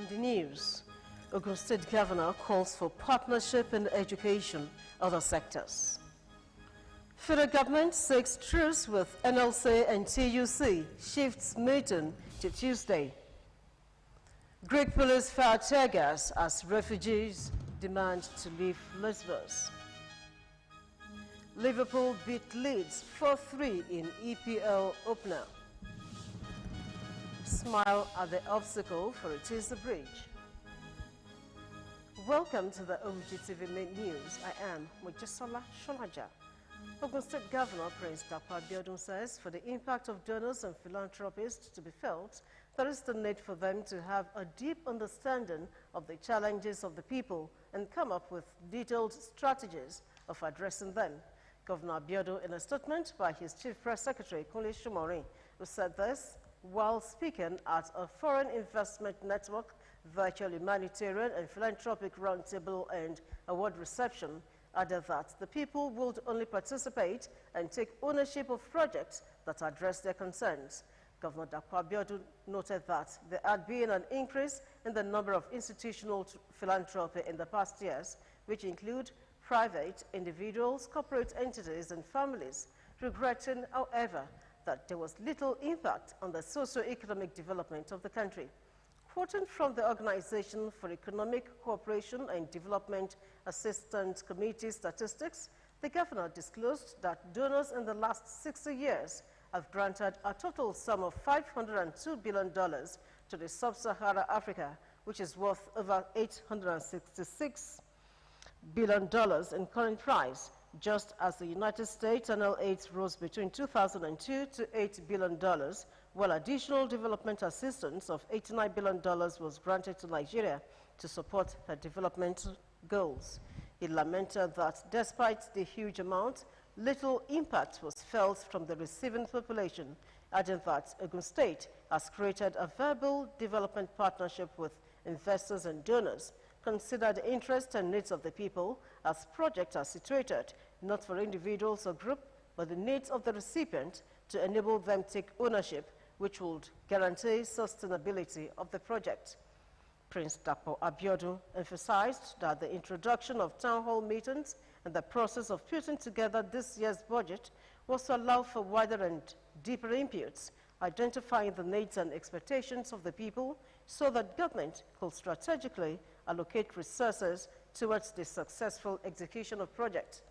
In the news, Ogun State Governor calls for partnership in education, other sectors. Federal government seeks truce with NLC and TUC, shifts meeting to Tuesday. Greek police fire tear gas as refugees demand to leave Lesbos. Liverpool beat Leeds 4-3 in EPL opener. Smile at the obstacle for it is the bridge. Welcome to the Ogtv News. I am Mojisola Sholaja. Ogun State Governor Prince Dr. Abiodun says for the impact of donors and philanthropists to be felt, there is the need for them to have a deep understanding of the challenges of the people and come up with detailed strategies of addressing them. Governor Abiodun, in a statement by his Chief Press Secretary, Kunle Shumori, who said this while speaking at a Foreign Investment Network virtual humanitarian and philanthropic roundtable and award reception, added that the people would only participate and take ownership of projects that address their concerns. Governor Dr. Abiodun noted that there had been an increase in the number of institutional philanthropy in the past years, which include private, individuals, corporate entities, and families, regretting, however, that there was little impact on the socio-economic development of the country. Quoting from the Organization for Economic Cooperation and Development Assistance Committee statistics, the governor disclosed that donors in the last 60 years have granted a total sum of $502 billion to the sub-Saharan Africa, which is worth over $866 billion in current price, just as the United States annual aid rose between 2002 to $8 billion, while additional development assistance of $89 billion was granted to Nigeria to support her development goals. He lamented that despite the huge amount, little impact was felt from the receiving population, adding that Ogun State has created a viable development partnership with investors and donors, consider the interests and needs of the people as projects are situated, not for individuals or groups, but the needs of the recipient to enable them to take ownership, which would guarantee sustainability of the project. Prince Dr. Abiodun emphasized that the introduction of town hall meetings and the process of putting together this year's budget was to allow for wider and deeper inputs, identifying the needs and expectations of the people so that government could strategically allocate resources towards the successful execution of projects.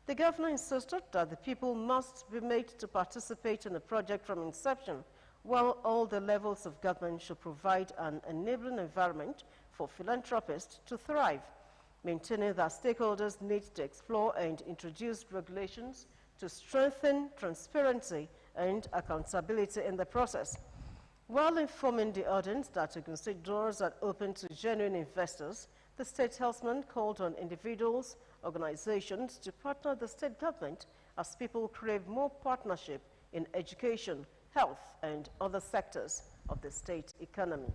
The governor insisted that the people must be made to participate in the project from inception, while all the levels of government should provide an enabling environment for philanthropists to thrive, maintaining that stakeholders need to explore and introduce regulations to strengthen transparency and accountability in the process. While informing the audience that Ogun State doors are open to genuine investors, the state helmsman called on individuals, organizations to partner the state government as people crave more partnership in education, health, and other sectors of the state economy.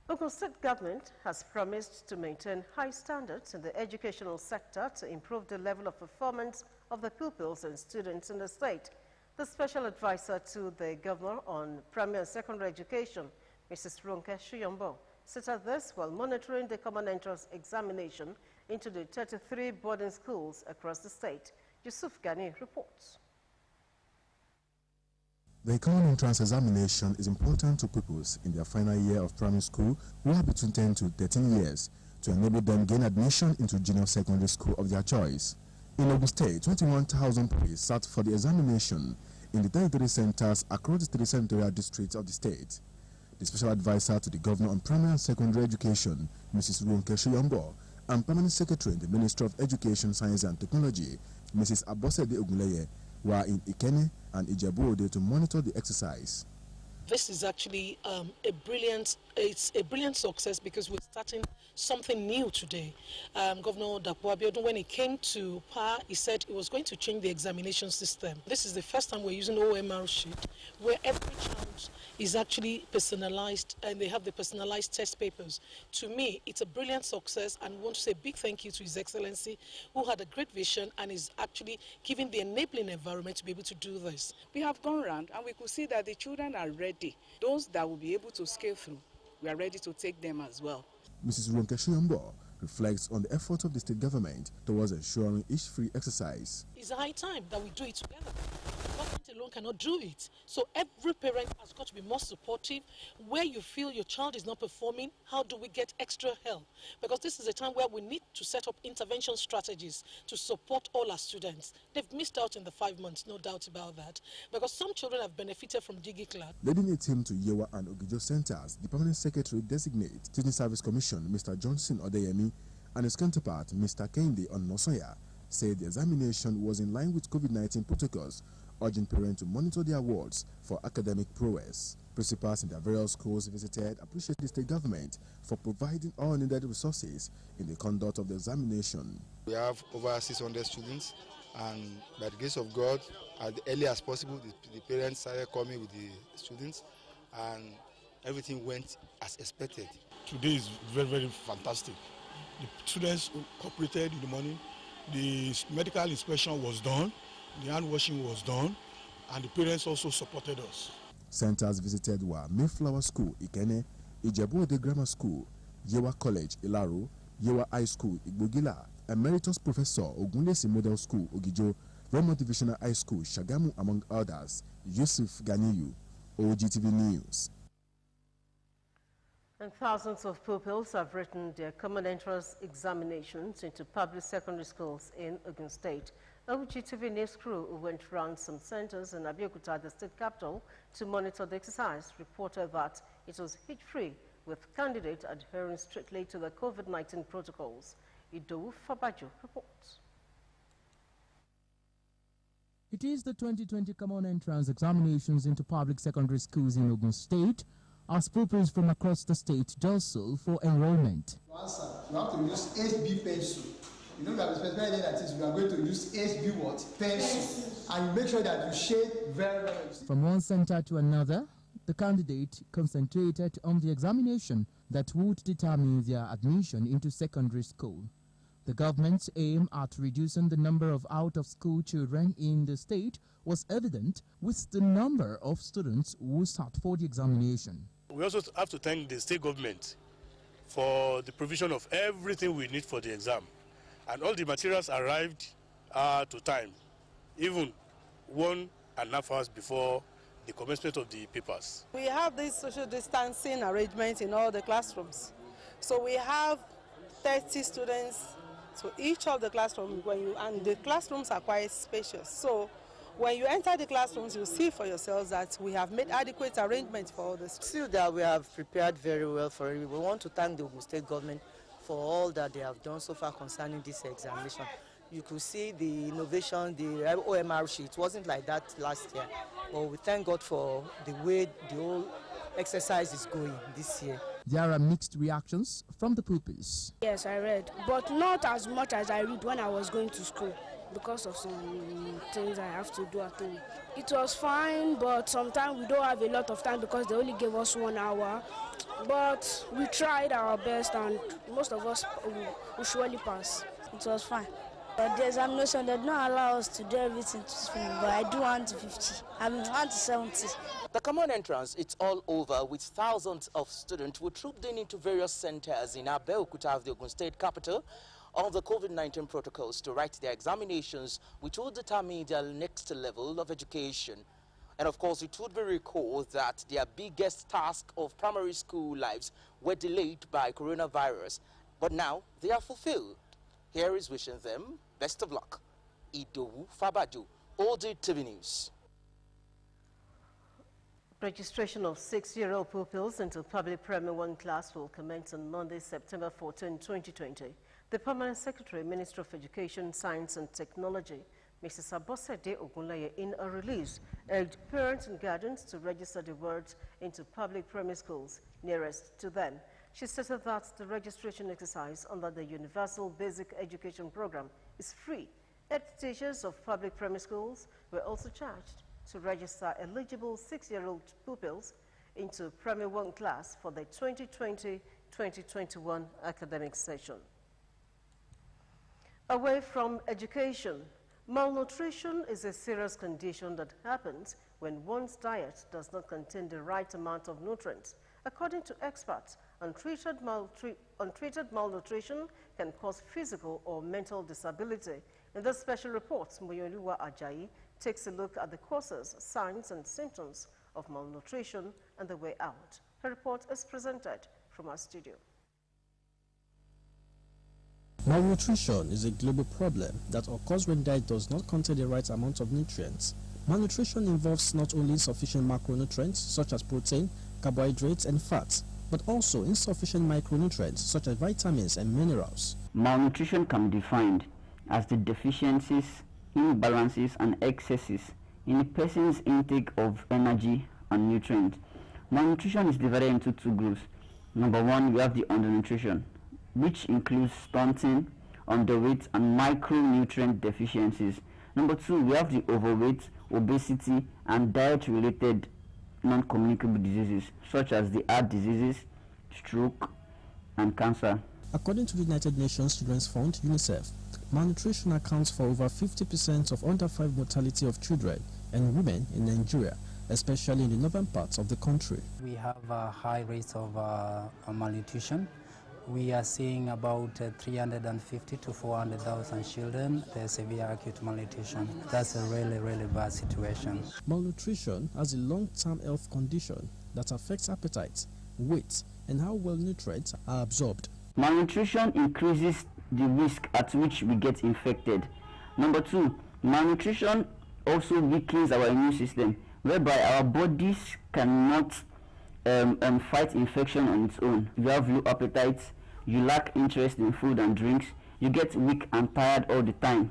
Ogun State government has promised to maintain high standards in the educational sector to improve the level of performance of the pupils and students in the state. The special advisor to the governor on primary and secondary education, Mrs. Ronke Shuyombo, stated this while monitoring the common entrance examination into the 33 boarding schools across the state. Yusuf Ghani reports. The common entrance examination is important to pupils in their final year of primary school who are between 10 to 13 years to enable them gain admission into junior secondary school of their choice. In Ogun State, 21,000 pupils sat for the examination in the 33 centers across the 3 senatorial districts of the state. The special advisor to the governor on primary and secondary education, Mrs. Ronke Shuyombo, and permanent secretary in the Ministry of Education, Science and Technology, Mrs. Abosede Ogunleye, were in Ikenne and Ijebu-Ode to monitor the exercise. This is actually it's a brilliant success because we're starting something new today. Governor Dr. Abiodun, when he came to power, he said he was going to change the examination system. This is the first time we're using OMR sheet, where every child schools is actually personalized, and they have the personalized test papers. To me, it's a brilliant success, and we want to say a big thank you to His Excellency, who had a great vision and is actually giving the enabling environment to be able to do this. We have gone around and we could see that the children are ready. Those that will be able to scale through, we are ready to take them as well. Mrs. Ronke Shiombo reflects on the effort of the state government towards ensuring each free exercise. It's a high time that we do it together. Government alone cannot do it. So every parent has got to be more supportive. Where you feel your child is not performing, how do we get extra help? Because this is a time where we need to set up intervention strategies to support all our students. They've missed out in the 5 months, no doubt about that. Because some children have benefited from DigiClass. Leading a team to Yewa and Ogijo centers, the permanent secretary designate Teaching Service Commission, Mr. Johnson Odeyemi, and his counterpart, Mr. Kendi Onosoya, said the examination was in line with COVID-19 protocols, urging parents to monitor their wards for academic prowess. Principals in their various schools visited appreciate the state government for providing all needed resources in the conduct of the examination. We have over 600 students, and by the grace of God, as early as possible, the parents started coming with the students, and everything went as expected. Today is very, very fantastic. The students cooperated in the morning. The medical inspection was done, the hand washing was done, and the parents also supported us. Centers visited were Mayflower School, Ikene, Ijebu-Ode Grammar School, Yewa College, Ilaro, Yewa High School, Igbogila, Emeritus Professor Ogunlesi Model School, Ogijo, Vermont Divisional High School, Shagamu, among others. Yusuf Ganiyu, Ogtv News. And thousands of pupils have written their common entrance examinations into public secondary schools in Ogun State. Ogtv News crew who went around some centers in Abeokuta, the state capital, to monitor the exercise, reported that it was hitch-free, with candidates adhering strictly to the COVID-19 protocols. Idowu Fabajo reports. It is the 2020 common entrance examinations into public secondary schools in Ogun State, as pupils from across the state jostle for enrollment. Answer, you have to use HB pencil. You know that specified that is we are going to use HB what? Pencil. And you make sure that you shade very well. From one center to another, the candidate concentrated on the examination that would determine their admission into secondary school. The government's aim at reducing the number of out-of-school children in the state was evident with the number of students who sat for the examination. We also have to thank the state government for the provision of everything we need for the exam. And all the materials arrived to time, even 1.5 hours before the commencement of the papers. We have this social distancing arrangement in all the classrooms. So we have 30 students to each of the classrooms, and the classrooms are quite spacious. So when you enter the classrooms, you see for yourselves that we have made adequate arrangements for all this. See that we have prepared very well for it. We want to thank the Ogun State government for all that they have done so far concerning this examination. You could see the innovation, the OMR sheet. It wasn't like that last year. But we thank God for the way the whole exercise is going this year. There are mixed reactions from the pupils. Yes, I read, but not as much as I read when I was going to school because of some things I have to do at home. It was fine, but sometimes we don't have a lot of time because they only gave us 1 hour. But we tried our best, and most of us will surely pass. It was fine. But the examination did not allow us to do everything to speed, but I do 1 to 50. I mean 1 to 70. The common entrance, it's all over with thousands of students who trooped into various centers in Abeokuta, the Ogun State capital, on the COVID-19 protocols to write their examinations, which will determine their next level of education. And of course, it would be recalled that their biggest task of primary school lives were delayed by coronavirus. But now they are fulfilled. Here is wishing them best of luck. Idowu Fabajo, Ogtv News. Registration of 6-year-old pupils into public primary 1 class will commence on Monday, September 14, 2020. The Permanent Secretary, Minister of Education, Science and Technology, Mrs. Abosede Ogunlaye, in a release, urged parents and guardians to register the wards into public primary schools nearest to them. She stated that the registration exercise under the Universal Basic Education Program is free. Head teachers of public primary schools were also charged to register eligible 6-year-old pupils into Primary 1 class for the 2020-2021 academic session. Away from education, malnutrition is a serious condition that happens when one's diet does not contain the right amount of nutrients. According to experts, untreated malnutrition can cause physical or mental disability. In this special report, Moyoluwa Ajayi takes a look at the causes, signs, and symptoms of malnutrition and the way out. Her report is presented from our studio. Malnutrition is a global problem that occurs when diet does not contain the right amount of nutrients. Malnutrition involves not only insufficient macronutrients such as protein, carbohydrates, and fats, but also insufficient micronutrients such as vitamins and minerals. Malnutrition can be defined as the deficiencies, imbalances, and excesses in a person's intake of energy and nutrients. Malnutrition is divided into two groups. Number one, we have the undernutrition, which includes stunting, underweight, and micronutrient deficiencies. Number two, we have the overweight, obesity, and diet-related non-communicable diseases, such as the heart diseases, stroke, and cancer. According to the United Nations Children's Fund, UNICEF, malnutrition accounts for over 50% of under-5 mortality of children and women in Nigeria, especially in the northern parts of the country. We have a high rate of malnutrition. We are seeing about 350 to 400,000 children with severe acute malnutrition. That's a really, really bad situation. Malnutrition has a long-term health condition that affects appetite, weight, and how well nutrients are absorbed. Malnutrition increases the risk at which we get infected. Number two, malnutrition also weakens our immune system, whereby our bodies cannot fight infection on its own. You have low appetite, you lack interest in food and drinks, you get weak and tired all the time,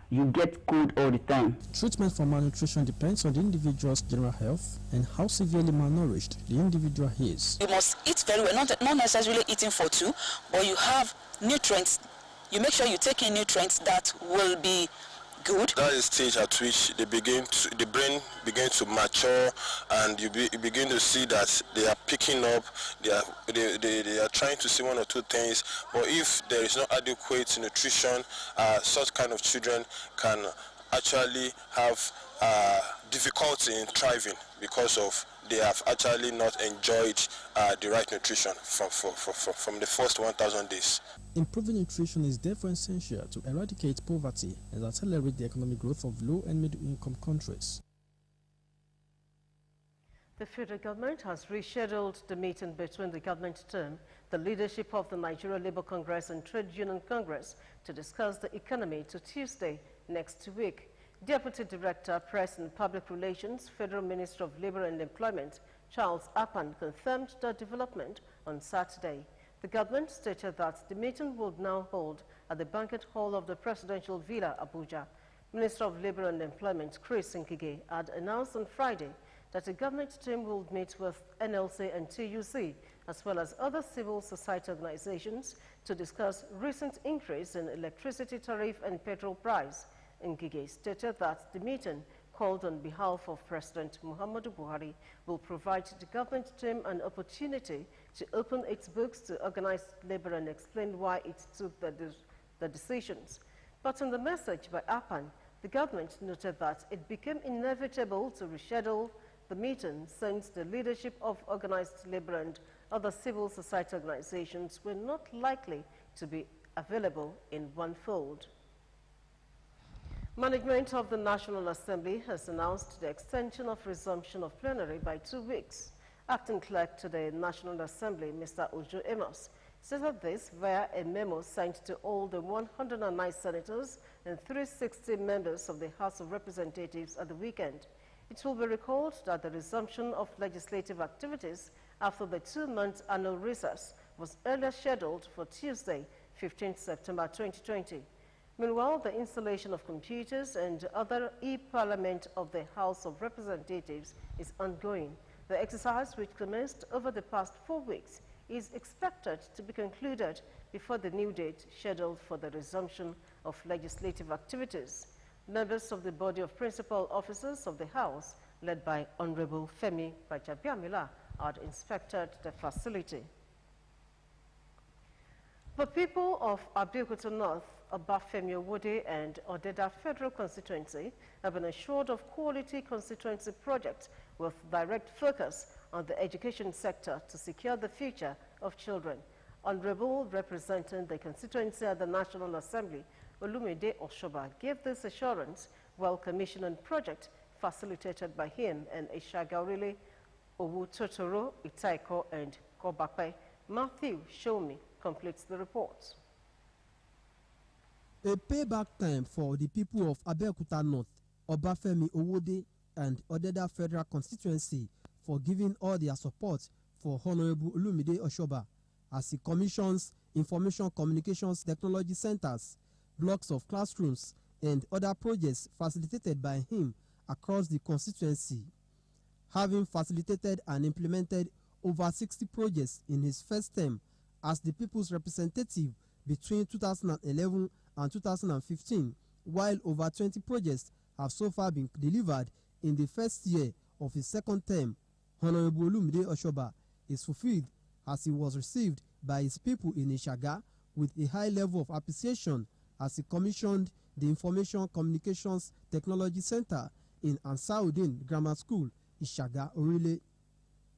you get cold all the time. Treatment for malnutrition depends on the individual's general health and how severely malnourished the individual is. You must eat very well, not necessarily eating for two, but you have nutrients. You make sure you take in nutrients that will be good. That is the stage at which the brain begins to mature, and you begin to see that they are picking up, they are trying to see one or two things, but if there is no adequate nutrition, such kind of children can actually have difficulty in thriving because of they have actually not enjoyed the right nutrition from the first 1,000 days. Improving nutrition is therefore essential to eradicate poverty and accelerate the economic growth of low and middle-income countries. The federal government has rescheduled the meeting between the government term, the leadership of the Nigeria Labour Congress and Trade Union Congress to discuss the economy to Tuesday next week. Deputy Director, Press and Public Relations, Federal Minister of Labour and Employment, Charles Apan, confirmed the development on Saturday. The government stated that the meeting would now hold at the banquet hall of the Presidential Villa, Abuja. Minister of Labour and Employment, Chris Nkige, had announced on Friday that the government team will meet with NLC and TUC, as well as other civil society organizations, to discuss recent increase in electricity tariff and petrol price. Nkige stated that the meeting, called on behalf of President Muhammadu Buhari, will provide the government team an opportunity to open its books to organized labor and explain why it took the decisions. But in the message by Apan, the government noted that it became inevitable to reschedule the meeting since the leadership of organized labor and other civil society organizations were not likely to be available in one fold. Management of the National Assembly has announced the extension of resumption of plenary by 2 weeks. Acting Clerk to the National Assembly, Mr. Ojo Amos, stated this via a memo sent to all the 109 senators and 360 members of the House of Representatives at the weekend. It will be recalled that the resumption of legislative activities after the 2-month annual recess was earlier scheduled for Tuesday, 15 September 2020. Meanwhile, the installation of computers and other e-parliament of the House of Representatives is ongoing. The exercise, which commenced over the past 4 weeks, is expected to be concluded before the new date scheduled for the resumption of legislative activities. Members of the body of principal officers of the House led by Honorable Femi Rajabiamila, had inspected the facility. The people of Abeokuta North, Obafemi Owode and Odeda Federal Constituency have been assured of quality constituency projects with direct focus on the education sector to secure the future of children. Honorable representing the constituency at the National Assembly, Olumide Oshoba, gave this assurance while commissioning project facilitated by him and Ishagaurili, Owu Totoro, Itaiko and Kobakwe. Matthew Shomi completes the report. A payback time for the people of Abeokuta North, Obafemi Owode and Odeda Federal Constituency for giving all their support for Honorable Olumide Oshoba as he commissions information communications technology centers, blocks of classrooms and other projects facilitated by him across the constituency. Having facilitated and implemented over 60 projects in his first term as the people's representative between 2011 and 2015, while over 20 projects have so far been delivered in the first year of his second term, Honorable Olumide Oshoba is fulfilled as he was received by his people in Ishaga with a high level of appreciation as he commissioned the Information Communications Technology Center in Ansarudin Grammar School, Ishaga, Orile.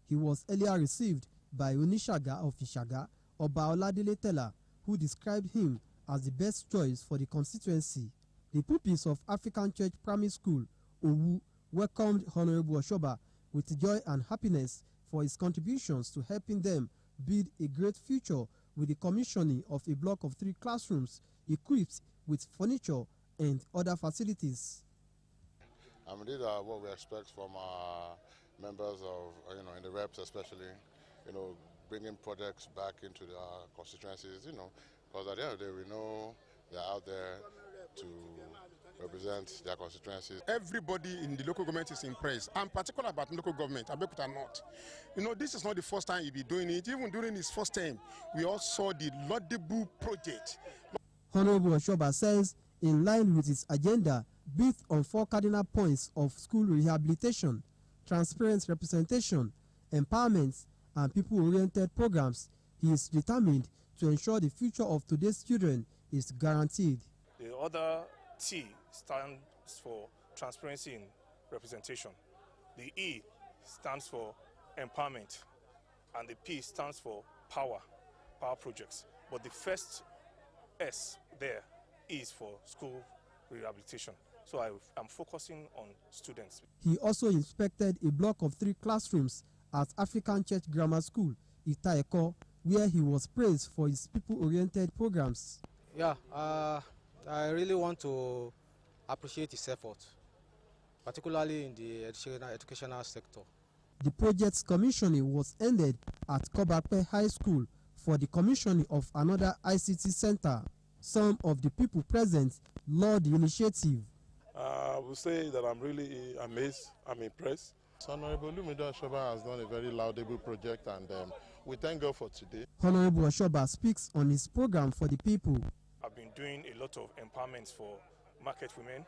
He was earlier received by Onishaga of Ishaga, Oba Oladele Tella, who described him as the best choice for the constituency. The pupils of African Church Primary School, Owu, welcomed Honorable Oshoba with joy and happiness for his contributions to helping them build a great future with the commissioning of a block of 3 classrooms equipped with furniture and other facilities. These are what we expect from our members of, in the reps especially, bringing projects back into our constituencies, because at the end of the day, we know they're out there to represent their constituencies. Everybody in the local government is impressed. I'm particular about local government, Abeokuta North. This is not the first time he'll be doing it. Even during his first term, we all saw the laudable project. Honorable Oshoba says, in line with his agenda, built on 4 cardinal points of school rehabilitation, transparent representation, empowerment, and people-oriented programs, he is determined to ensure the future of today's children is guaranteed. The other T stands for transparency in representation. The E stands for empowerment, and the P stands for power projects. But the first S there is for school rehabilitation. So I'm focusing on students. He also inspected a block of 3 classrooms at African Church Grammar School, Itaeko, where he was praised for his people-oriented programs. Yeah, I really want to appreciate his effort, particularly in the educational sector. The project's commissioning was ended at Kobakwe High School for the commissioning of another ICT center. Some of the people present laud the initiative. I will say that I'm really amazed, I'm impressed. Honorable Olumide Oshoba has done a very laudable project, and we thank God for today. Honorable Oshoba speaks on his program for the people. I've been doing a lot of empowerments for market women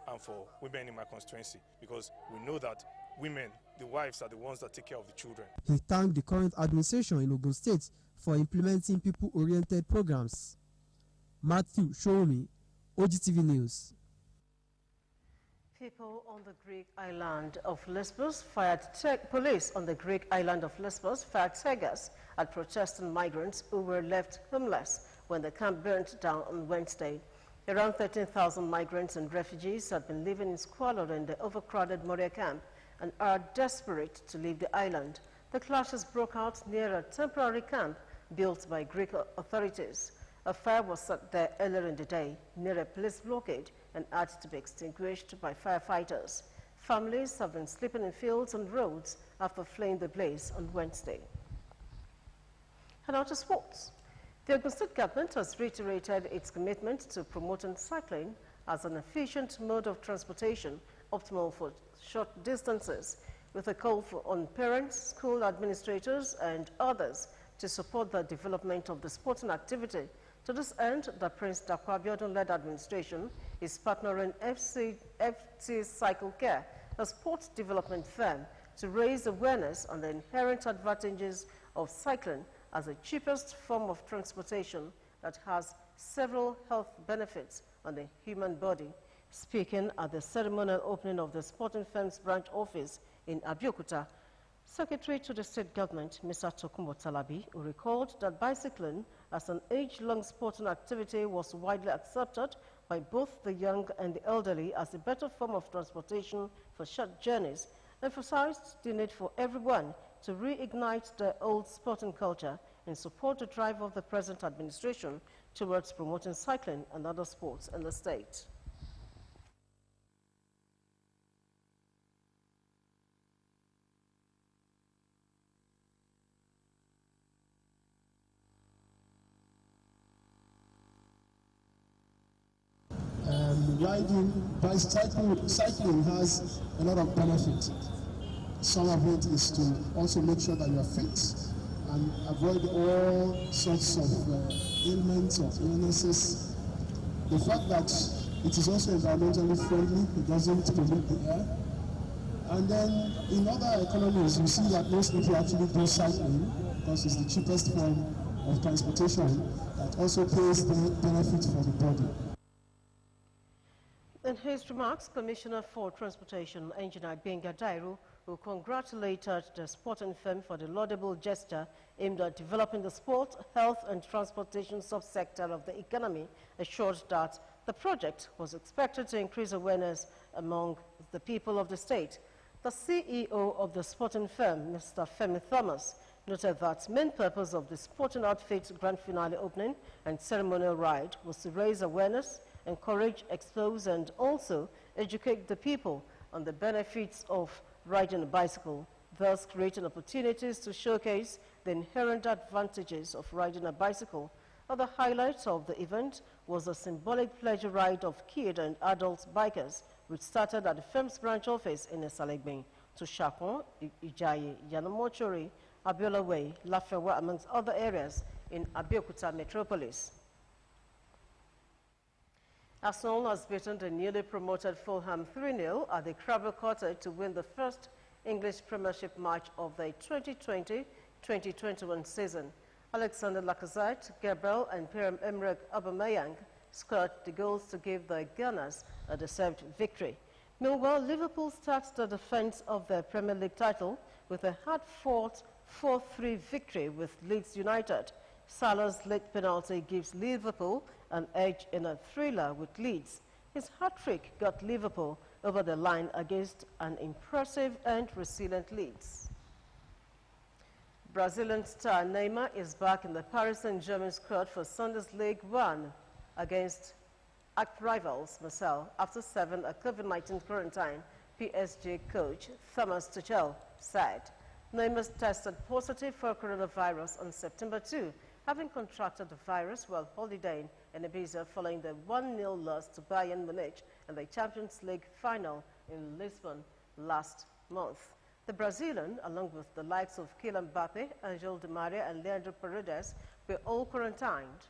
and for women in my constituency, because we know that women, the wives, are the ones that take care of the children. He thanked the current administration in Ogun State for implementing people-oriented programs. Matthew Shomi, Ogtv News. People on the Greek island of Lesbos police on the Greek island of Lesbos fired tear gas at protesting migrants who were left homeless when the camp burnt down on Wednesday. Around 13,000 migrants and refugees had been living in squalor in the overcrowded Moria camp and are desperate to leave the island. The clashes broke out near a temporary camp built by Greek authorities. A fire was set there earlier in the day near a police blockade and had to be extinguished by firefighters. Families have been sleeping in fields and roads after fleeing the blaze on Wednesday. And now to sports. The Ogun State government has reiterated its commitment to promoting cycling as an efficient mode of transportation, optimal for short distances, with a call on parents, school administrators, and others to support the development of the sporting activity. To this end, the Prince Dakwa Abiodun-led administration is partnering FT Cycle Care a sports development firm, to raise awareness on the inherent advantages of cycling as the cheapest form of transportation that has several health benefits on the human body. Speaking at the ceremonial opening of the Sporting Firms branch office in Abeokuta, Secretary to the State Government, Mr. Tokunbo Talabi, recalled that bicycling as an age-long sporting activity was widely accepted by both the young and the elderly as a better form of transportation for short journeys, emphasized the need for everyone to reignite their old sporting culture and support the drive of the present administration towards promoting cycling and other sports in the state. Cycling has a lot of benefits. Some of it is to also make sure that you are fit and avoid all sorts of ailments or illnesses. The fact that it is also environmentally friendly, it doesn't pollute the air. And then in other economies, you see that most people actually do cycling because it's the cheapest form of transportation that also pays the benefit for the body. In his remarks, Commissioner for Transportation, Engineer Benga Dairu, who congratulated the sporting firm for the laudable gesture aimed at developing the sport, health and transportation subsector of the economy, assured that the project was expected to increase awareness among the people of the state. The CEO of the sporting firm, Mr. Femi Thomas, noted that main purpose of the sporting outfit's grand finale opening and ceremonial ride was to raise awareness, encourage, expose, and also educate the people on the benefits of riding a bicycle, thus creating opportunities to showcase the inherent advantages of riding a bicycle. Other highlights of the event was a symbolic pleasure ride of kid and adult bikers, which started at the firm's branch office in Esalegbin to Shakon, Ijaye, Yanamochori, Abiola Way, Lafewa, amongst other areas in Abeokuta metropolis. Arsenal has beaten the newly promoted Fulham 3-0 at the Craven Cottage to win the first English Premiership match of the 2020-2021 season. Alexander Lacazette, Gabriel and Pierre-Emerick Aubameyang scored the goals to give the Gunners a deserved victory. Meanwhile, Liverpool starts the defence of their Premier League title with a hard-fought 4-3 victory with Leeds United. Salah's late penalty gives Liverpool an edge in a thriller with Leeds. His hat-trick got Liverpool over the line against an impressive and resilient Leeds. Brazilian star Neymar is back in the Paris Saint-Germain squad for Sunday's League One against arch-rivals Marseille after 7 a COVID-19 quarantine, PSG coach Thomas Tuchel said. Neymar tested positive for coronavirus on September 2, having contracted the virus while holidaying in Ibiza following the 1-0 loss to Bayern Munich in the Champions League final in Lisbon last month. The Brazilian, along with the likes of Kylian Mbappe, Angel Di Maria and Leandro Paredes, were all quarantined.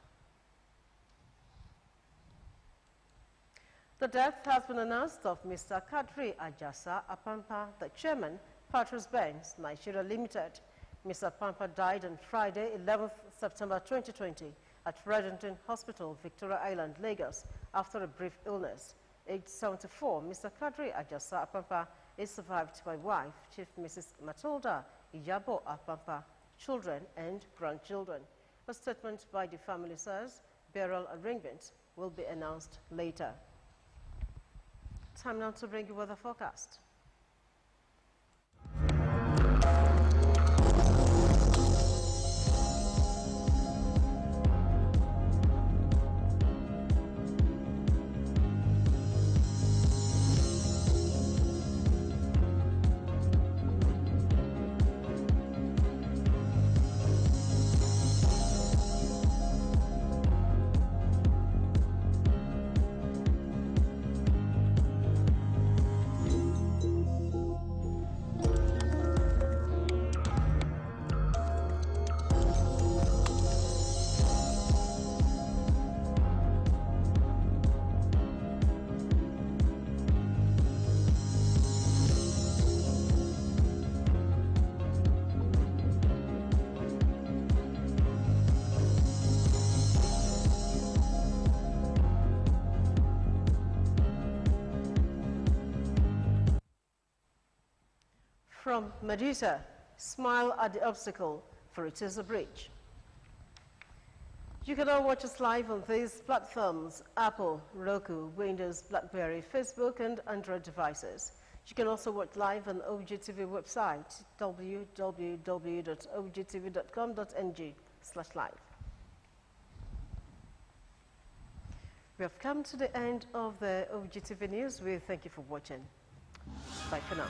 The death has been announced of Mr. Kadri Ajasa Apampa, the chairman, Patrus-Benz Nigeria Limited. Mr. Pampa died on Friday, 11th September 2020 at Reddington Hospital, Victoria Island, Lagos, after a brief illness. Aged 74, Mr. Kadri Ajasa Apampa is survived by wife, Chief Mrs. Matilda Iyabo Apampa, children and grandchildren. A statement by the family says burial arrangements will be announced later. Time now to bring you weather forecast. from Medusa, smile at the obstacle, for it is a bridge. You can now watch us live on these platforms: Apple, Roku, Windows, BlackBerry, Facebook, and Android devices. You can also watch live on Ogtv website, www.ogtv.com.ng/live. We have come to the end of the Ogtv news. We thank you for watching. Bye for now.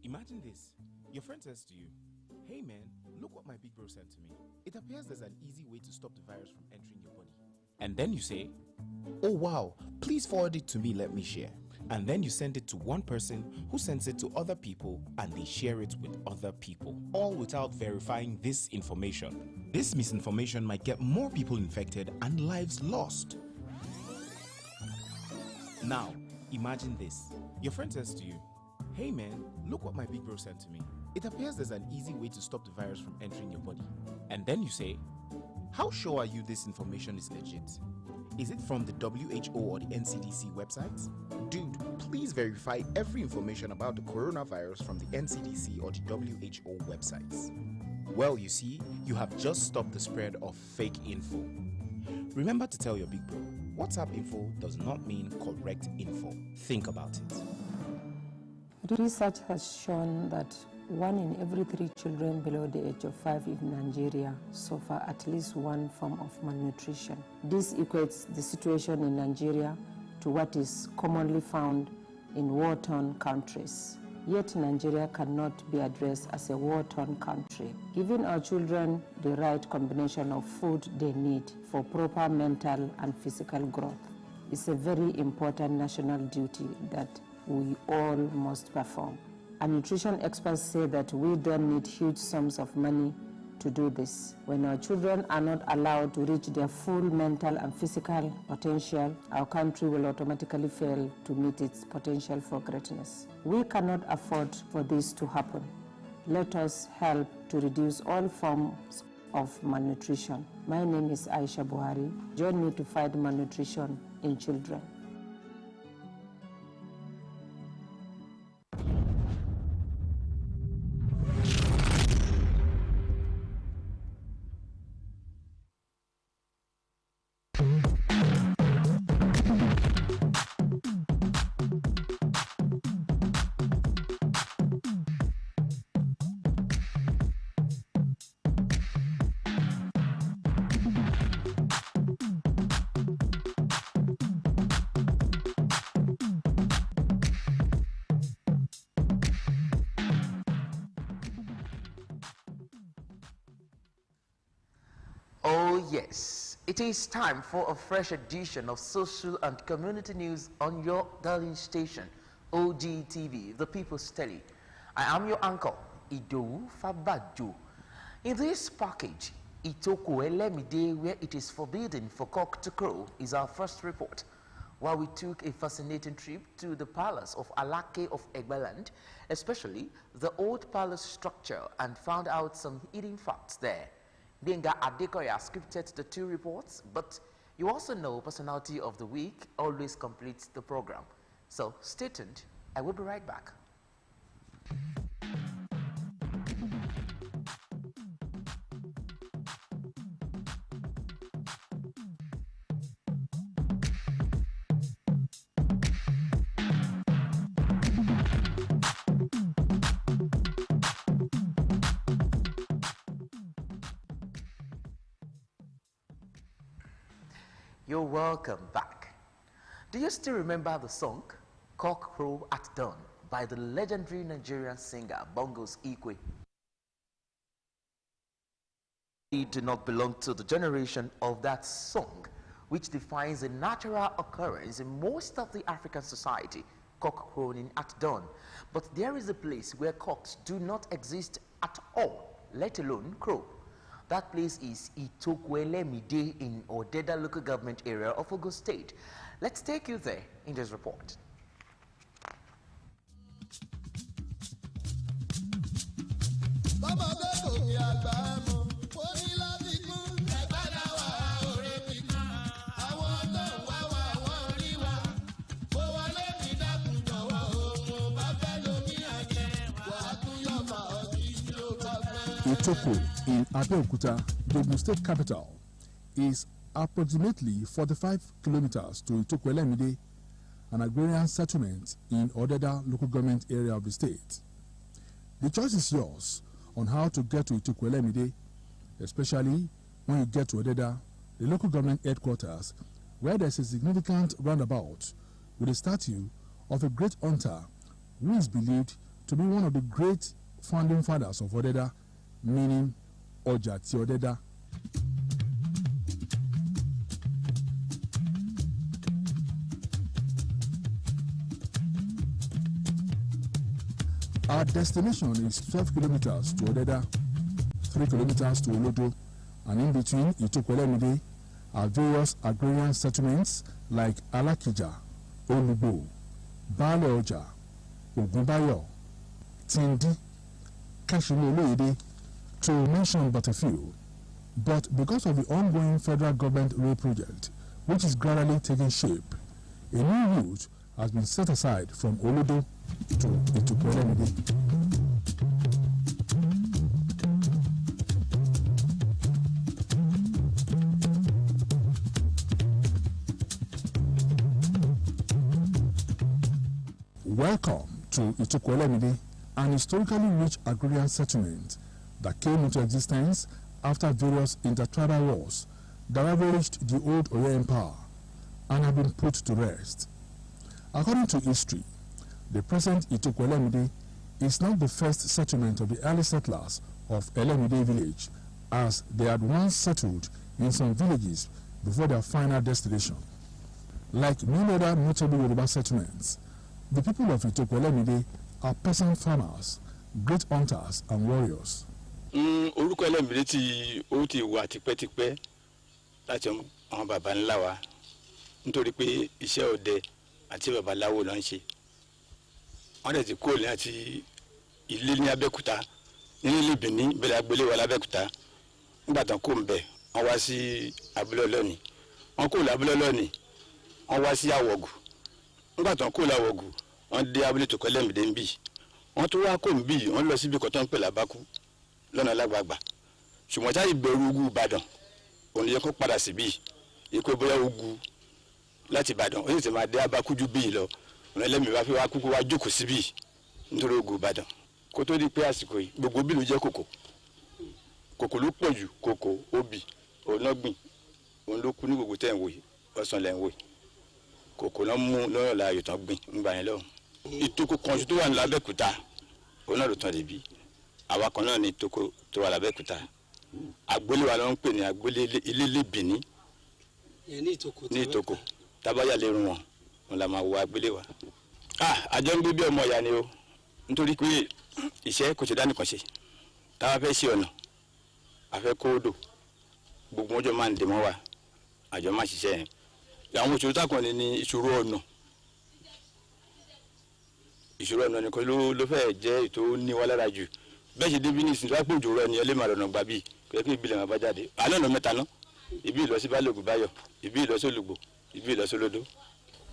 Imagine this. Your friend says to you, "Hey man, look what my big bro sent to me. It appears there's an easy way to stop the virus from entering your body." And then you say, "Oh wow, please forward it to me, let me share." And then you send it to one person who sends it to other people and they share it with other people, all without verifying this information. This misinformation might get more people infected and lives lost. Now, imagine this. Your friend says to you, "Hey man, look what my big bro sent to me. It appears there's an easy way to stop the virus from entering your body." And then you say, "How sure are you this information is legit? Is it from the WHO or the NCDC websites?" Dude, please verify every information about the coronavirus from the NCDC or the WHO websites. Well, you see, you have just stopped the spread of fake info. Remember to tell your big bro, WhatsApp info does not mean correct info. Think about it. Research has shown that 1 in every 3 children below the age of 5 in Nigeria suffer at least one form of malnutrition. This equates the situation in Nigeria to what is commonly found in war-torn countries. Yet Nigeria cannot be addressed as a war-torn country. Giving our children the right combination of food they need for proper mental and physical growth is a very important national duty that we all must perform. And nutrition experts say that we don't need huge sums of money to do this. When our children are not allowed to reach their full mental and physical potential, our country will automatically fail to meet its potential for greatness. We cannot afford for this to happen. Let us help to reduce all forms of malnutrition. My name is Aisha Buhari. Join me to fight malnutrition in children. Oh yes, it is time for a fresh edition of social and community news on your darling station, Ogtv, the People's Telly. I am your uncle, Idowu Fabajo. In this package, Itoko Elemide, where it is forbidden for cock to crow, is our first report. while we took a fascinating trip to the palace of Alake of Egbaland, especially the old palace structure, and found out some hidden facts there. Benga Adekoya scripted the 2 reports, but you also know Personality of the Week always completes the program. So stay tuned, I will be right back. You're welcome back. Do you still remember the song Cock Crow at Dawn by the legendary Nigerian singer Bongos Ikwe? We do not belong to the generation of that song, which defines a natural occurrence in most of the African society, cock crowing at dawn. But there is a place where cocks do not exist at all, let alone crow. That place is Itokwele-Mide in Odeda local government area of Ogun State. Let's take you there in this report. Itoko in Abeokuta, the Ogun State capital, is approximately 45 kilometers to Itokwele-Mide, an agrarian settlement in Odeda local government area of the state. The choice is yours on how to get to Itokwele-Mide, especially when you get to Odeda, the local government headquarters, where there's a significant roundabout with a statue of a great hunter who is believed to be one of the great founding fathers of Odeda, meaning Oja ti Odeda. Our destination is 12 kilometers to Odeda, 3 kilometers to Olodo, and in between Itokwele-Mide are various agrarian settlements like Alakija, Olubo, Bale Oja, Ogunbayo, Tindi, Kashimo-Oloyede, to mention but a few. But because of the ongoing federal government road project, which is gradually taking shape, a new route has been set aside from Olodo to Itokwele-Mide. Welcome to Itokwele-Mide, an historically rich agrarian settlement that came into existence after various intertribal wars that ravaged the old Oyo Empire and have been put to rest. According to history, the present Itokwele-Mide is not the first settlement of the early settlers of Elemide village, as they had once settled in some villages before their final destination. Like many other notable Yoruba settlements, the people of Itokwele-Mide are peasant farmers, great hunters and warriors. Orúkọ Ẹlẹ́mìdé tí ó ti wà tipẹ́tipẹ́ láti àwọn baba ńlá wa nítorí pé iṣẹ́ ọdẹ àti babaláwo ló ń ṣe. Wọ́n dẹ̀ ti kó ní àti ilé ní Abẹ́òkúta nínú ilé Benin bẹ̀rẹ̀ agbolé wa l'Abẹ́òkúta. Nígbà tán kó ń bẹ̀ wọ́n wá sí abúlé Ọlọ́ni. Wọ́n kó l'abúlé Ọlọ́ni wọ́n wá sí Àwọ̀gù. Nígbà tán kó l'Àwọ̀gù wọ́n dé abúlé Itokwele-Mide ń bì. Wọ́n tó wá kó ń bì wọ́n lọ síbi kan tó ń pè l'Abákú lọ́nà lágbàgbà. Ṣùgbọ́n táyì bẹ̀rù ogun Ìbàdàn òun yẹ kó padà síbí ikú bóyá ogun láti Ìbàdàn ó sì ti máa dé Abákú ju bíi lọ ọ̀nà Ẹlẹ́mìí wá fi wá kúkú wá jókòó síbí nítorí ogun Ìbàdàn kó tó di pé àsìkò yìí gbogbo bí ló jẹ́ kòkó ló pọ̀ jù kòkó obì ọ̀nàgbìn òun ló kú ní gbogbo tẹ̀ ń wò yìí ọ̀sán lẹ̀ ń wò yìí kòkó náà mú lọ́rọ̀ láàyò tán gbìn nígbà yẹn lọ́hùn. Ìtòkò kan tó wà ní l'Abẹ́òkúta òun náà ló tán débi àwa kan náà ní Ìtòkò tó wà l'Abẹ́òkúta agbolé wa ló ń pè ní agbolé ilé Benin ní Ìtòkò tábáyà lè rún wọn la máa wo agbolé wa. Àjọ ń gbé bí ọmọ ìyá ni o nítorí pé iṣẹ́ kò ṣe dánìkan ṣe táwa fẹ́ ṣe ọ̀nà àfẹ́ kó odò gbogbo ọjọ́ máa ń dè mọ́ wa àjọ máa ṣiṣẹ́ yẹn àwọn ìṣòro tákan ní ìṣòro ọ̀nà nìkan ló fẹ́ jẹ́ ètò níwá lára jù bẹ́ẹ̀ ṣe débi ní ìsìn tó wá pé òjò rọ ẹni ẹlẹ́màá lọ́nà gbà bíi kí ìbílẹ̀ máa bá jáde àná ọ̀nà mẹ́ta ná ibi ìlọsí Balógun Báyọ̀ ibi ìlọsí Olùgbò ibi ìlọsí Olódó.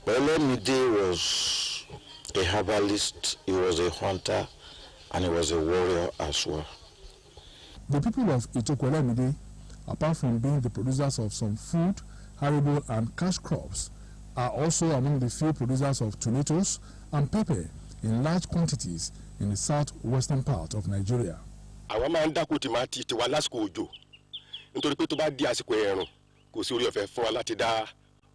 Olamide was a herbalist, he was a hunter, and he was a warrior as well. The people of Itoku-Olamide, apart from being the producers of some food, arable and cash crops, are also among the few producers of tomatoes and pepper in large quantities in the southwestern part of Nigeria. Àwa máa ń dáko tìmátì tiwa lásìkò òjò nítorí pé tó bá di àsìkò ẹ̀rùn kò sí orí ọ̀fẹ́ fún wa láti dá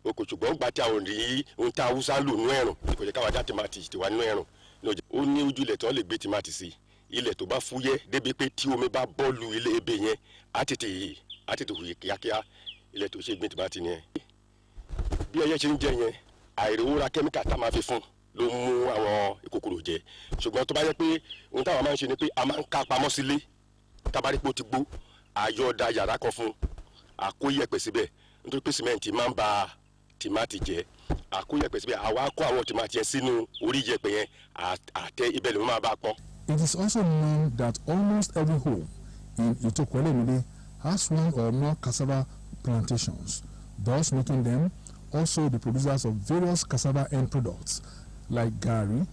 oko ṣùgbọ́n gba tí a ò rí ohun tá Haúsá lò nú ẹ̀rùn kò jẹ́ káwa dá tìmátì tiwa nú ẹ̀rùn ó ní ojú ilẹ̀ tó lè gbé tìmátì sí ilẹ̀ tó bá fúyẹ́ débi pé tí omi bá bọ́ọ̀lù ilé ebè yẹn á tètè hùyè kíákíá ilẹ̀ tó ṣe gbé tìmátì yẹn. Bí ẹyẹ ṣe ń jẹ yẹn àìrówóra kẹ́míkà tá máa fi fún ló mú àwọn ìkòkòrò jẹ ṣùgbọ́n tó bá yẹ pé ohun táwọn máa ń ṣe ni pé a máa ń ká pamọ́ sílé tábàrípò ti gbó àyọ̀ọ̀dà yàrá kan fún àkóyẹ̀pẹ̀ síbẹ̀ nítorí pé sìmẹ́ǹtì máa ń ba tìmátì jẹ́ àkóyẹ̀pẹ̀ síbẹ̀ àwa kó àwọn tìmátì yẹn sínú orí ìyẹ̀pẹ̀ yẹn àtẹ ibẹ̀ ló máa bá pọ́n. It is also known that almost every home in Itoku-Olamide has one or more cassava plantations, thus making them also the producers of various cassava end products like gari,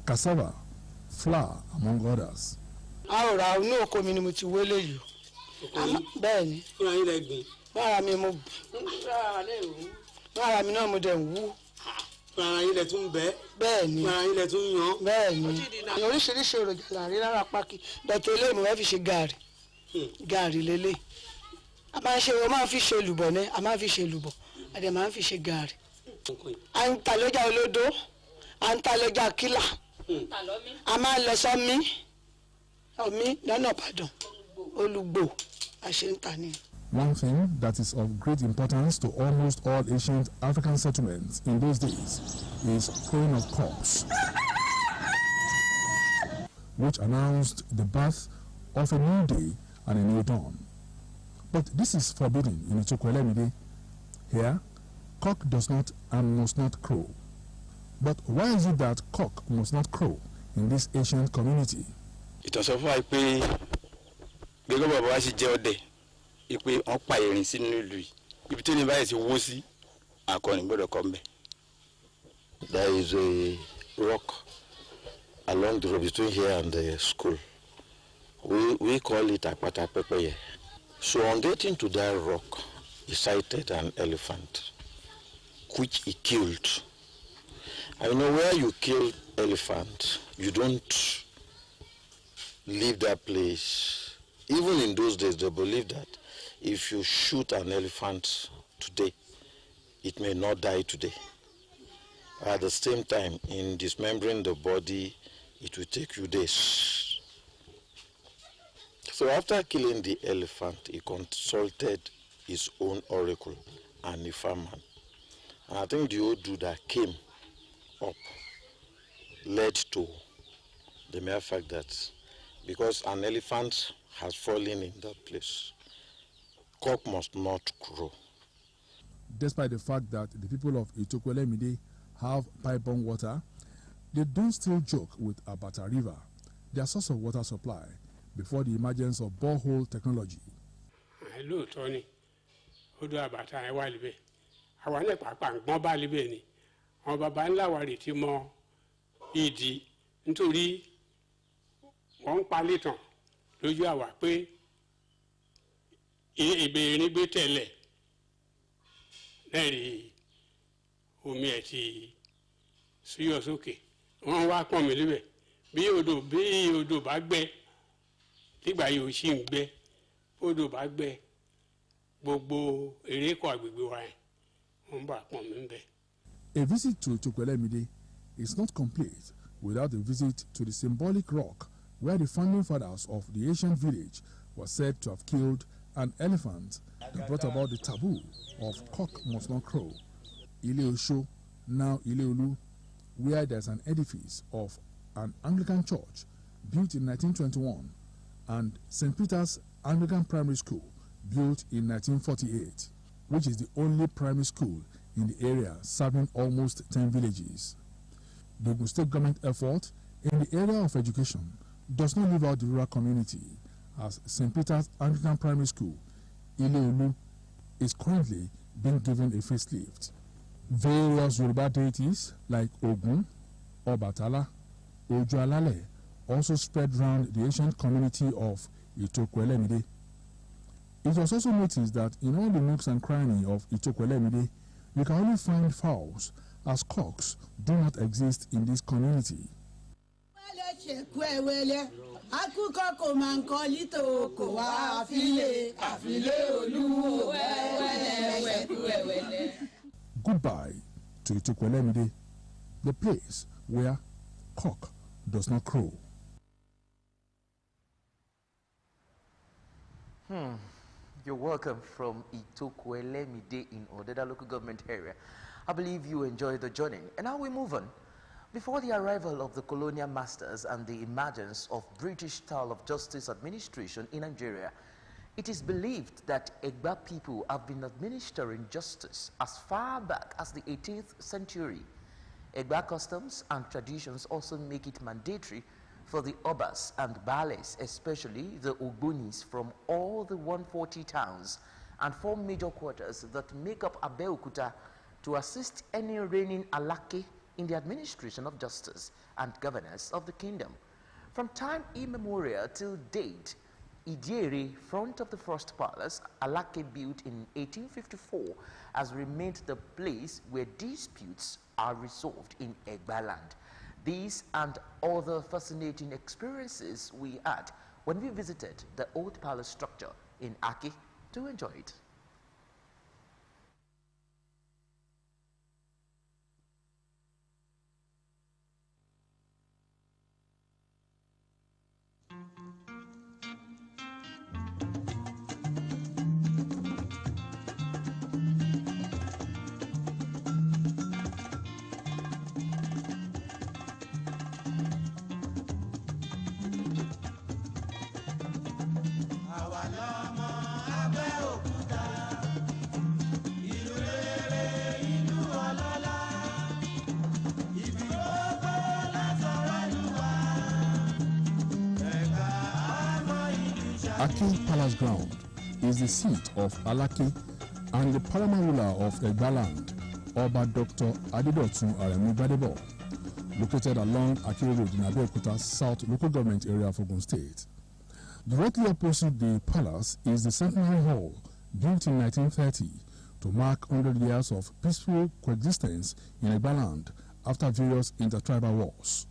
cassava, flour, among others. Ara inú oko mi ni mo ti wélé yìí. Bẹ́ẹ̀ ni. Fúnra yín lẹ gbìn. Fúnra mi mo fúnra mi náà mo dẹ̀ ń wú. Fúnra yín lẹ tún bẹ́. Bẹ́ẹ̀ ni. Fúnra yín lẹ tún yan. Bẹ́ẹ̀ ni. Oríṣiríṣi èròjà là ń rí lára pákí. Bẹ̀tẹ̀ eléyìí mo fẹ́ fi ṣe gààrí. Gààrí lélẹ̀. A máa fi ṣe lùbọ̀ ní a máa fi ṣe lùbọ̀. A dẹ̀ máa fi ṣe gààrí. À ń ta lọ́jà Olódó. À ń ta lọ́jà Kílà. A máa lọ sọ́mí. Omi lọ́nà Ìbàdàn. Olùgbò àṣentani. One thing that is of great importance to almost all ancient African settlements in those days is crowing of cocks, which announced the birth of a new day and a new dawn. But this is forbidden in Itoku-Olamide. Here, cock does not and must not crow. But why is it that cock must not crow in this ancient community? Ìtàn fún wa pé gbogbo bàbá wa sì jẹ́ ọdẹ pé wọ́n pa erin sínú ìlú yìí ibi tí ní báyìí ti wó sí akọni gbọ́dọ̀ kọ́ mbẹ́. There is a rock along the road between here and the school. We call it Apata Pepeye. So on getting to that rock, he sighted an elephant, which he killed. I know where you kill elephant, you don't leave that place. Even in those days, they believed that if you shoot an elephant today, it may not die today. At the same time, in dismembering the body, it will take you days. So after killing the elephant, he consulted his own oracle and the farmer. And I think the old dude that came up led to the mere fact that because an elephant has fallen in that place, cock must not crow. Despite the fact that the people of Itoku-Olamide have pipe-borne water, they don't still joke with Abata River, their source of water supply, before the emergence of borehole technology. Lóòótọ́ ni odò àbàtà ẹ̀ wà níbẹ̀ àwa náà pàápàá ń gbọ́n bá níbẹ̀ ni àwọn baba ńlá wa rè ti mọ ìdí nítorí wọ́n ń palẹ̀ tàn lójú àwa pé ìbéèrè gbé tẹ̀lẹ̀ lẹ́rìí omi ẹ̀ ti súyọ̀ sókè wọ́n wá pọ̀n mí níbẹ̀ bí odò bá gbẹ nígbà yìí ò sì ń gbẹ odò bá gbẹ gbogbo erékọ agbègbè wa yẹn wọ́n bá pọ̀n mí bẹ̀. A visit to Itoku-Olamide is not complete without a visit to the symbolic rock where the founding fathers of the ancient village were said to have killed an elephant that brought about the taboo of cock must not crow. Ile Osho, now Ile Olu, where there's an edifice of an Anglican church built in 1921 and St. Peter's Anglican Primary School built in 1948, which is the only primary school in the area, serving almost 10 villages. The Ogun State government effort in the area of education does not leave out the rural community, as St. Peter's Anglican Primary School, Ileolu, is currently being given a facelift. Various Yoruba deities like Ogun, Obatala, Ojualale also spread around the ancient community of Itokwele-Mide. It was also noticed that in all the nooks and crannies of Itokwele-Mide, you can only find fowls, as cocks do not exist in this community. Goodbye to Itokwele-Mide, the place where cock does not crow. You're welcome from Itokwele-Mide in Odeda local government area. I believe you enjoyed the journey. And now we move on. Before the arrival of the colonial masters and the emergence of British style of justice administration in Nigeria, it is believed that Egba people have been administering justice as far back as the 18th century. Egba customs and traditions also make it mandatory for the Obas and Bales, especially the Ogbonis from all the 140 towns and 4 major quarters that make up Abeokuta, to assist any reigning Alake in the administration of justice and governance of the kingdom. From time immemorial till date, Idiere, front of the first palace, Alake built in 1854, has remained the place where disputes are resolved in Egba land. These and other fascinating experiences we had when we visited the old palace structure in Aki to enjoy it. Aki Palace Ground is the seat of Alake and the paramount ruler of Egbaland, Oba Dr. Adedotun Aremu Gbadebo, located along Aki Road in Abeokuta South local government area of Ogun State. Directly opposite the palace is the Centenary Hall, built in 1930 to mark 100 years of peaceful coexistence in Egbaland after various intertribal wars.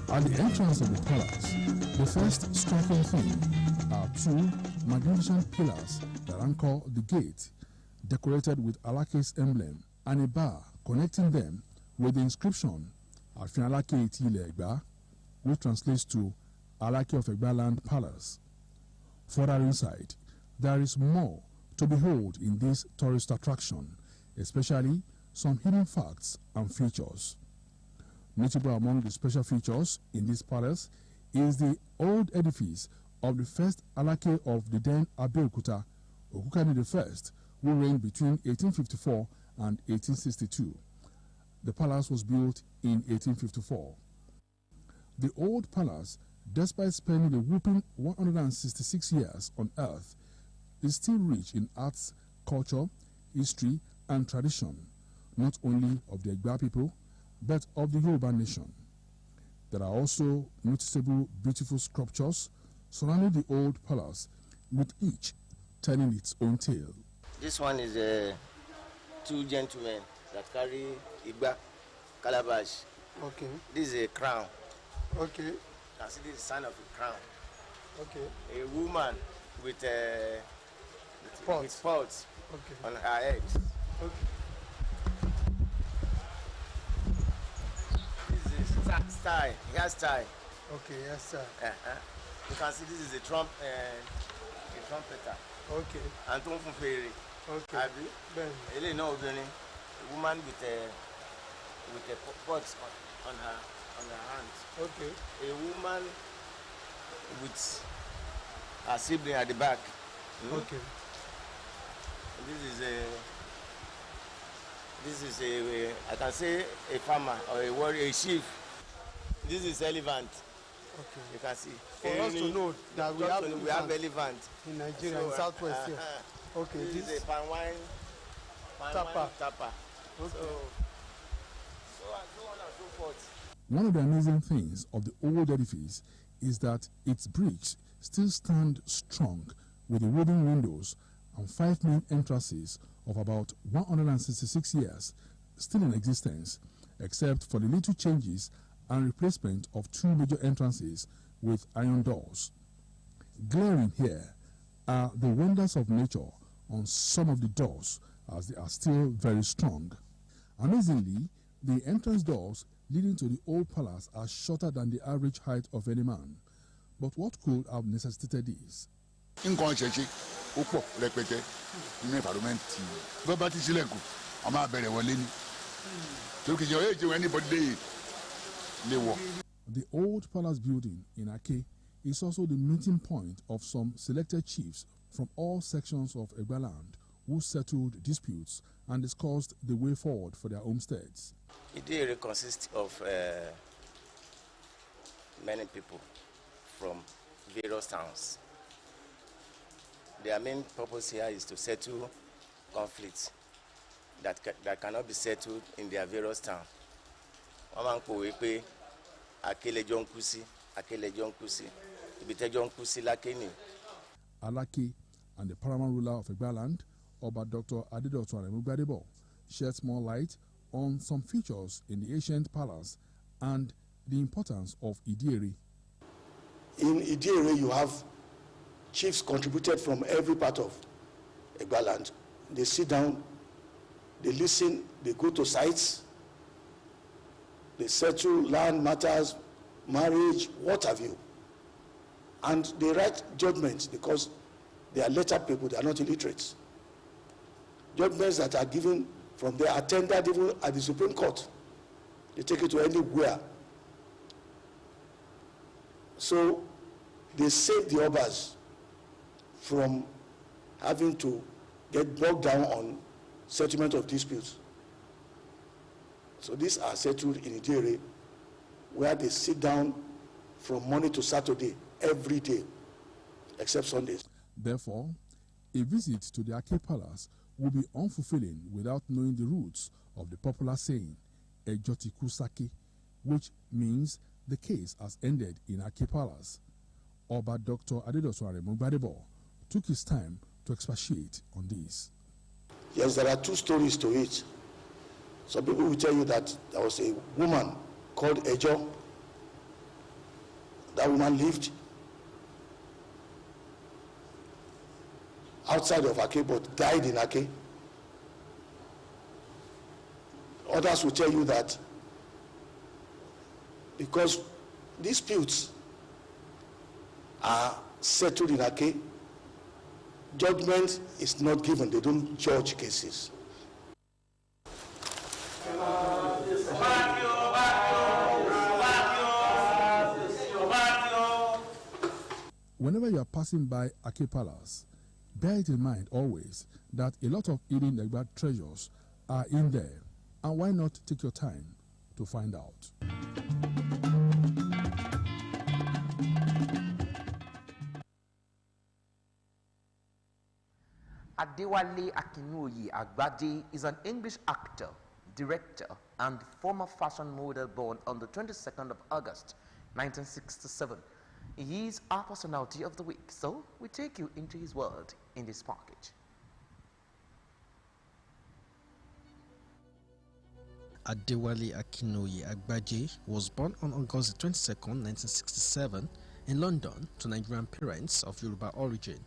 At the entrance of the palace, the first striking thing are 2 magnificent pillars that anchor the gate, decorated with Alake's emblem, and a bar connecting them with the inscription Afin Alake Iti Ile Egba, which translates to Alake of Egbaland Palace. Further inside, there is more to behold in this tourist attraction, especially some hidden facts and features. Notable among the special features in this palace is the old edifice of the first Alake of the then Abeokuta, Okukani I, who reigned between 1854 and 1862. The palace was built in 1854. The old palace, despite spending a whopping 166 years on earth, is still rich in arts, culture, history, and tradition, not only of the Egba people, but of the Yoruba nation. There are also noticeable beautiful sculptures surrounding the old palace, with each telling its own tale. This one is 2 gentlemen that carry Igba calabash. Okay. This is a crown. Okay. You can see this is the sign of a crown. Okay. A woman with pots Okay. on her head. Okay. This is style. He has style. Okay, yes, sir. You can see this is a trumpeter. Okay. And tó ń fún fèrè. Okay. Àbí? Bẹ́ẹ̀ni. Eléyìí náà obìnrin. A woman with a pot on her hand. Okay. A woman with her sibling at the back. Okay. This is a I can say a farmer or a warrior, a chief. This is elephant. Okay. You can see. For us to know that we have elephant in Nigeria, in Southwest here. Okay. This is a palm wine tapper. Okay. So on and so forth. One of the amazing things of the old edifice is that its bricks still stand strong with the wooden windows and 5 main entrances of about 166 years still in existence, except for the little changes and replacement of 2 major entrances with iron doors. Glaring here are the wonders of nature on some of the doors, as they are still very strong. Amazingly, the entrance doors leading to the old palace are shorter than the average height of any man. But what could have necessitated this? The old palace building in Ake is also the meeting point of some selected chiefs from all sections of Egbaland who settled disputes and discussed the way forward for their homesteads. Idere consists of many people from various towns. Their main purpose here is to settle conflicts that cannot be settled in their various towns. Alake and the paramount ruler of Egbaland, Oba Dr. Adedotu Aremu, sheds more light on some features in the ancient palace and the importance of Idere. In Idere, you have chiefs contributed from every part of Egbaland. They sit down, they listen, they go to sites, they settle land matters, marriage, what have you. And they write judgments because they are literate people, they are not illiterates. Judgments that are given from there are tendered even at the Supreme Court. They take it to anywhere. So they save the Obas from having to get bogged down on settlement of disputes. So these are settled in Idere, where they sit down from Monday to Saturday every day, except Sundays. Therefore, a visit to the Ake Palace will be unfulfilling without knowing the roots of the popular saying, Ejotiku Sake, which means the case has ended in Ake Palace. Oba Dr. Adedotu Aremu took his time to expatiate on this. Yes, there are 2 stories to it. Some people will tell you that there was a woman called Ejo. That woman lived outside of Ake but died in Ake. Others will tell you that because disputes are settled in Ake, judgment is not given. They don't judge cases. Whenever you are passing by Ake Palace, bear it in mind always that a lot of hidden Egba treasures are in there. And why not take your time to find out? Adewale Akinnuoye Agbade is an English actor, director, and former fashion model born on the 22nd of August, 1967. He is our personality of the week, so we take you into his world in this package. Adewale Akinnuoye Agbade was born on August 22nd, 1967 in London to Nigerian parents of Yoruba origin.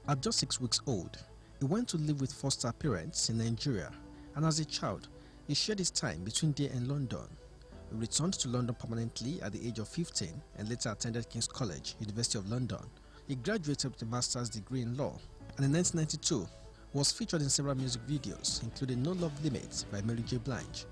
At just 6 weeks old, he went to live with foster parents in Nigeria, and as a child, he shared his time between there and London. He returned to London permanently at the age of 15 and later attended King's College, University of London. He graduated with a master's degree in law, and in 1992 was featured in several music videos, including No Love Limit by Mary J. Blige.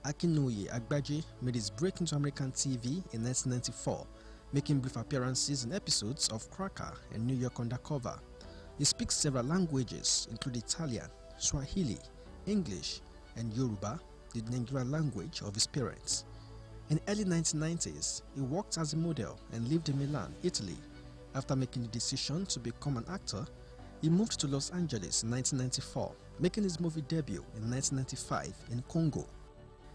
Akinnuoye Agbaje made his break into American TV in 1994, making brief appearances in episodes of Cracker and New York Undercover. He speaks several languages, including Italian, Swahili, English, and Yoruba, the Nigerian language of his parents. In the early 1990s, he worked as a model and lived in Milan, Italy. After making the decision to become an actor, he moved to Los Angeles in 1994, making his movie debut in 1995 in Congo.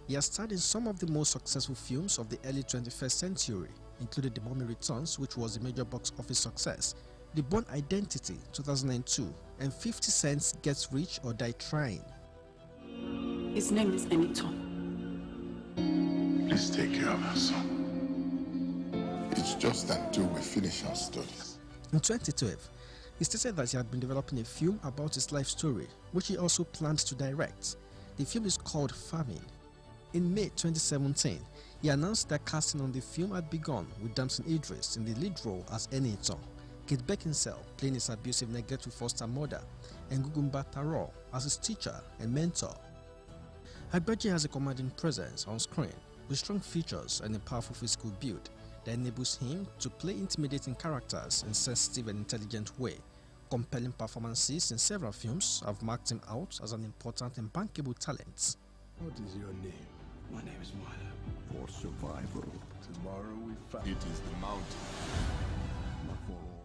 He has starred in some of the most successful films of the early 21st century, including The Mummy Returns, which was a major box office success, The Bourne Identity 2002, and 50 Cent's Get Rich or Die Trying. His name is Enito. Please take care of her son. It's just until we finish our studies. In 2012, he stated that he had been developing a film about his life story, which he also planned to direct. The film is called Famine. In May 2017, he announced that casting on the film had begun, with Damson Idris in the lead role as Enito, Kate Beckinsale playing his abusive neglectful foster mother, and Gugumba Taro as his teacher and mentor. Agbaje has a commanding presence on screen, with strong features and a powerful physical build that enables him to play intimidating characters in a sensitive and intelligent way. Compelling performances in several films have marked him out as an important and bankable talent. What is your name? My name is Moila. For survival, tomorrow we fight. It is the mountain. Not for all.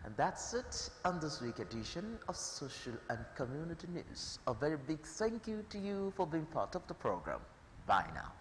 And that's it on this week's edition of Social and Community News. A very big thank you to you for being part of the program. Bye now.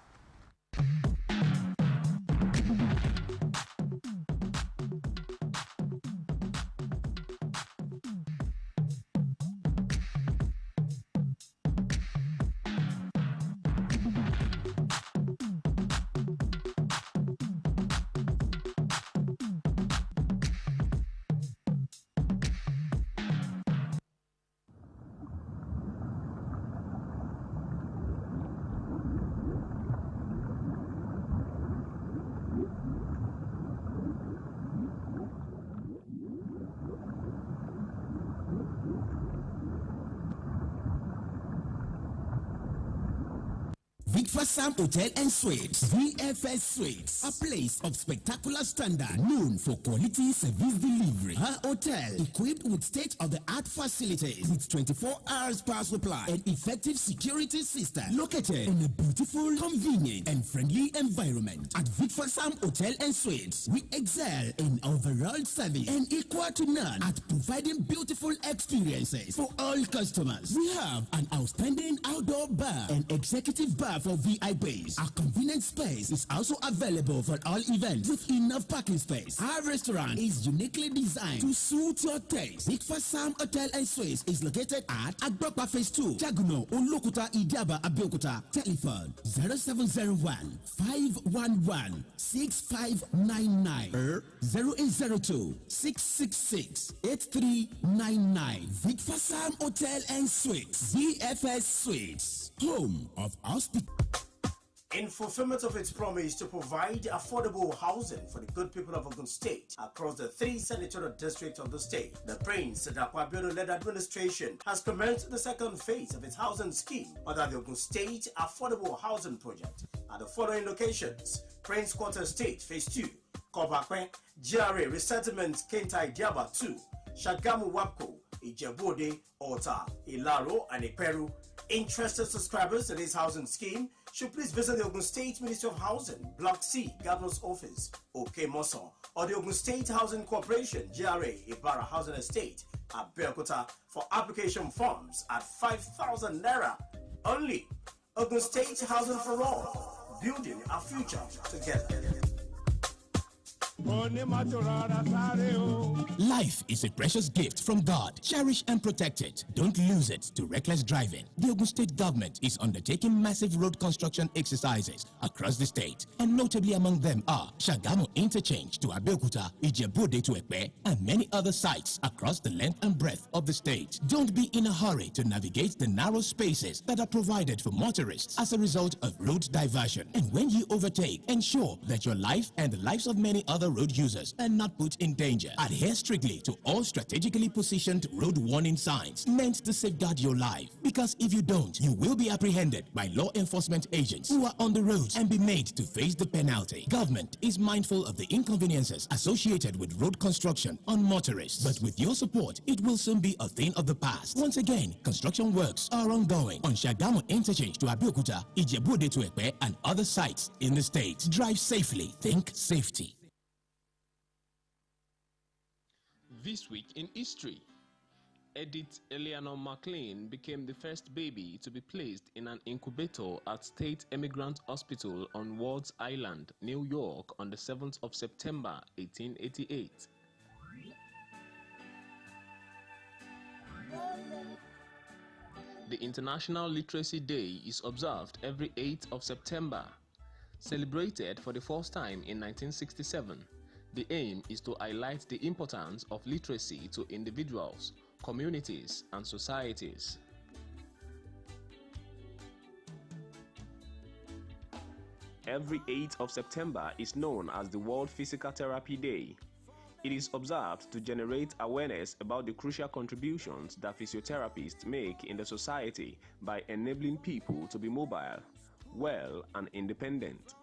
Sam Hotel and Suites, VFS Suites, a place of spectacular standard known for quality service delivery. Our hotel, equipped with state-of-the-art facilities with 24 hours power supply and effective security system, located in a beautiful, convenient, and friendly environment. At Sam Hotel and Suites, we excel in overall service and equal to none at providing beautiful experiences for all customers. We have an outstanding outdoor bar and executive bar for VIPs. Our convenient space is also available for all events with enough parking space. Our restaurant is uniquely designed to suit your taste. Big Sam Hotel and Suites is located at Agbokpa Phase 2, Jaguno, Olokuta, Idiaba, Abeokuta. Telephone 0701 511 6599 or 0802 666 8399. Big Sam Hotel and Suites, VFS Suites, home of hospitality. In fulfillment of its promise to provide affordable housing for the good people of Ogun State across the 3 senatorial districts of the state, the Prince Dakwa Abiodun-led administration has commenced the second phase of its housing scheme under the Ogun State Affordable Housing Project at the following locations: Prince Quarter State Phase 2, Kobakwe, GRA Resettlement Kentai Diaba 2, Shagamu Wapko, Ijebu-Ode, Ota, Ilaro, and Iperu. Interested subscribers to this housing scheme should please visit the Ogun State Ministry of Housing, Block C, Governor's Office, Okemoso, or the Ogun State Housing Corporation, GRA, Ibarra Housing Estate, at Abeokuta for application forms at 5,000 Naira only. Ogun State Housing for All, building our future together. Life is a precious gift from God. Cherish and protect it. Don't lose it to reckless driving. The Ogun State government is undertaking massive road construction exercises across the state, and notably among them are Shagamu Interchange to Abeokuta, Ijebu-Ode to Ekpe, and many other sites across the length and breadth of the state. Don't be in a hurry to navigate the narrow spaces that are provided for motorists as a result of road diversion. And when you overtake, ensure that your life and the lives of many other road users are not put in danger. Adhere strictly to all strategically positioned road warning signs meant to safeguard your life, because if you don't, you will be apprehended by law enforcement agents who are on the roads and be made to face the penalty. Government is mindful of the inconveniences associated with road construction on motorists, but with your support, it will soon be a thing of the past. Once again, construction works are ongoing on Shagamu Interchange to Abeokuta, Ijebu-Ode to Ekpe, and other sites in the state. Drive safely. Think safety. This week in history, Edith Eleanor McLean became the first baby to be placed in an incubator at State Emigrant Hospital on Wards Island, New York on the 7th of September 1888. The International Literacy Day is observed every 8th of September. Celebrated for the first time in 1967, the aim is to highlight the importance of literacy to individuals, communities, and societies. Every 8th of September is known as the World Physical Therapy Day. It is observed to generate awareness about the crucial contributions that physiotherapists make in the society by enabling people to be mobile, well, and independent.